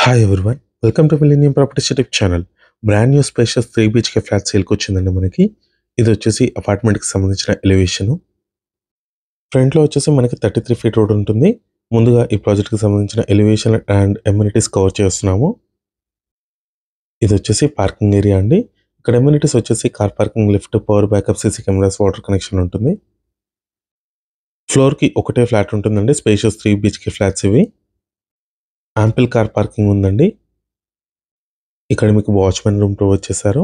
Hi everyone, welcome to millennium properties YouTube channel. Brand new spacious 3 BHK flat సేల్కి వచ్చిందండి మనకి. ఇది వచ్చేసి అపార్ట్మెంట్కి సంబంధించిన ఎలివేషను. ఫ్రంట్లో వచ్చేసి మనకి 33 ఫీట్ రోడ్ ఉంటుంది. ముందుగా ఈ ప్రాజెక్ట్కి సంబంధించిన ఎలివేషన్ అండ్ ఎమ్యూనిటీస్ కవర్ చేస్తున్నాము. ఇది వచ్చేసి పార్కింగ్ ఏరియా అండి. ఇక్కడ ఎమ్యూనిటీస్ వచ్చేసి car parking, lift, power backup, CC cameras, water connection ఉంటుంది. ఫ్లోర్కి ఒకటే ఫ్లాట్ ఉంటుందండి. స్పేషియస్ 3 BHK ఫ్లాట్స్ ఇవి. యాంపిల్ కార్ పార్కింగ్ ఉందండి. ఇక్కడ మీకు వాచ్మెన్ రూమ్ ప్రొవైడ్ చేశారు.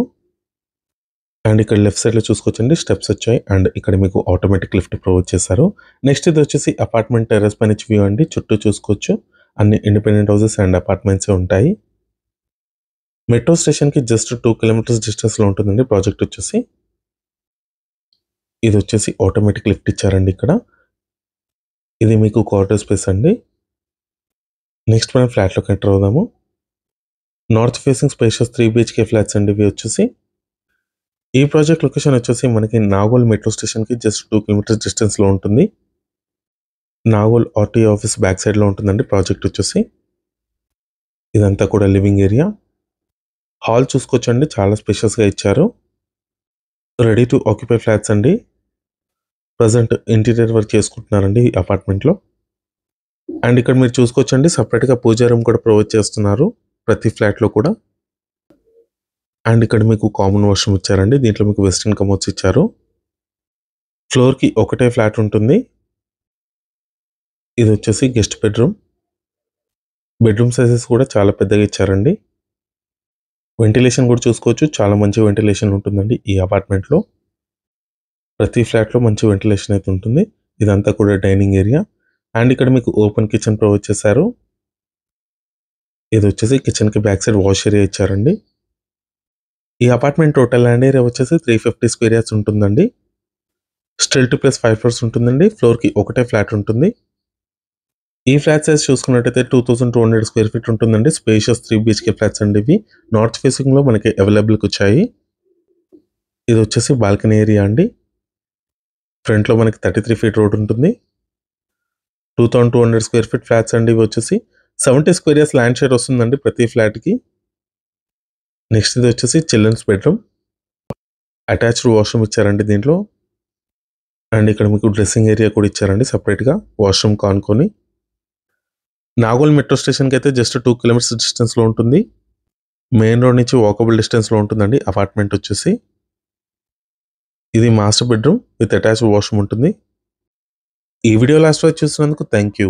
అండ్ ఇక్కడ లెఫ్ట్ సైడ్లో చూసుకోవచ్చండి, స్టెప్స్ వచ్చాయి. అండ్ ఇక్కడ మీకు ఆటోమేటిక్ లిఫ్ట్ ప్రొవైడ్ చేశారు. నెక్స్ట్ ఇది వచ్చేసి అపార్ట్మెంట్ టెర్రస్ పై నుంచి వ్యూ అండి. చుట్టూ చూసుకోవచ్చు, అన్ని ఇండిపెండెంట్ హౌసెస్ అండ్ అపార్ట్మెంట్స్ ఉంటాయి. మెట్రో స్టేషన్కి జస్ట్ 2 కిలోమీటర్స్ డిస్టెన్స్లో ఉంటుందండి ప్రాజెక్ట్ వచ్చేసి. ఇది వచ్చేసి ఆటోమేటిక్ లిఫ్ట్ ఇచ్చారండి ఇక్కడ. ఇది మీకు క్వార్టర్ స్పేస్ అండి. నెక్స్ట్ మనం ఫ్లాట్లోకి ఎంటర్ అవుదాము. North facing spacious 3 BHK flats అండి ఇవి వచ్చేసి. ఈ ప్రాజెక్ట్ లొకేషన్ వచ్చేసి మనకి నాగోల్ మెట్రో స్టేషన్కి జస్ట్ 2 కిలోమీటర్స్ డిస్టెన్స్లో ఉంటుంది. నాగోల్ ఆర్టీఓ ఆఫీస్ బ్యాక్ సైడ్లో ఉంటుందండి ప్రాజెక్ట్ వచ్చేసి. ఇదంతా కూడా లివింగ్ ఏరియా. హాల్ చూసుకోవచ్చండి, చాలా స్పేషియస్గా ఇచ్చారు. రెడీ టు ఆక్యుపై ఫ్లాట్స్ అండి. ప్రజెంట్ ఇంటీరియర్ వర్క్ చేసుకుంటున్నారండి ఈ అపార్ట్మెంట్లో. అండ్ ఇక్కడ మీరు చూసుకోవచ్చండి, సపరేట్గా పూజా రూమ్ కూడా ప్రొవైడ్ చేస్తున్నారు ప్రతి ఫ్లాట్లో కూడా. అండ్ ఇక్కడ మీకు కామన్ వాష్రూమ్ ఇచ్చారండి. దీంట్లో మీకు వెస్టర్న్ కమోడ్స్ ఇచ్చారు. ఫ్లోర్కి ఒకటే ఫ్లాట్ ఉంటుంది. ఇది వచ్చేసి గెస్ట్ బెడ్రూమ్. బెడ్రూమ్ సైజెస్ కూడా చాలా పెద్దగా ఇచ్చారండి. వెంటిలేషన్ కూడా చూసుకోవచ్చు, చాలా మంచి వెంటిలేషన్ ఉంటుందండి ఈ అపార్ట్మెంట్లో. ప్రతి ఫ్లాట్లో మంచి వెంటిలేషన్ అయితే ఉంటుంది. ఇదంతా కూడా డైనింగ్ ఏరియా. అండ్ ఇక్కడ మీకు ఓపెన్ కిచెన్ ప్రొవైడ్ చేశారు. ఇది వచ్చేసి కిచెన్కి బ్యాక్ సైడ్ వాష్ ఏరియా ఇచ్చారండి. ఈ అపార్ట్మెంట్ టోటల్ ల్యాండ్ ఏరియా వచ్చేసి 350 స్క్వేర్ యార్డ్స్ ఉంటుందండి. స్టిల్ట్ ప్లస్ 5 ఫ్లోర్స్ ఉంటుందండి. ఫ్లోర్కి ఒకటే ఫ్లాట్ ఉంటుంది. ఈ ఫ్లాట్ సైజ్ చూసుకున్నట్టయితే 2200 స్క్వేర్ ఫీట్ ఉంటుందండి. స్పేషియస్ 3 BHK ఫ్లాట్స్ అండి ఇవి. నార్త్ ఫేసింగ్లో మనకి అవైలబుల్కి వచ్చాయి. ఇది వచ్చేసి బాల్కనీ ఏరియా అండి. ఫ్రంట్లో మనకి 33 ఫీట్ రోడ్ ఉంటుంది. 2200 స్క్వేర్ ఫీట్ ఫ్లాట్స్ అండి ఇవి వచ్చేసి. 70 స్క్వేర్ యార్డ్స్ ల్యాండ్ షేర్ వస్తుందండి ప్రతి ఫ్లాట్కి. నెక్స్ట్ ఇది వచ్చేసి చిల్డ్రన్స్ బెడ్రూమ్. అటాచ్డ్ వాష్రూమ్ ఇచ్చారండి దీంట్లో. అండ్ ఇక్కడ మీకు డ్రెస్సింగ్ ఏరియా కూడా ఇచ్చారండి సపరేట్గా వాష్రూమ్ కానుకొని. నాగోల్ మెట్రో స్టేషన్కి అయితే జస్ట్ 2 కిలోమీటర్స్ డిస్టెన్స్లో ఉంటుంది. మెయిన్ రోడ్ నుంచి వాకబుల్ డిస్టెన్స్లో ఉంటుందండి అపార్ట్మెంట్ వచ్చేసి. ఇది master bedroom with attached washroom ఉంటుంది. ఈ వీడియో లాస్ట్ వరకు చూసినందుకు థ్యాంక్ యూ.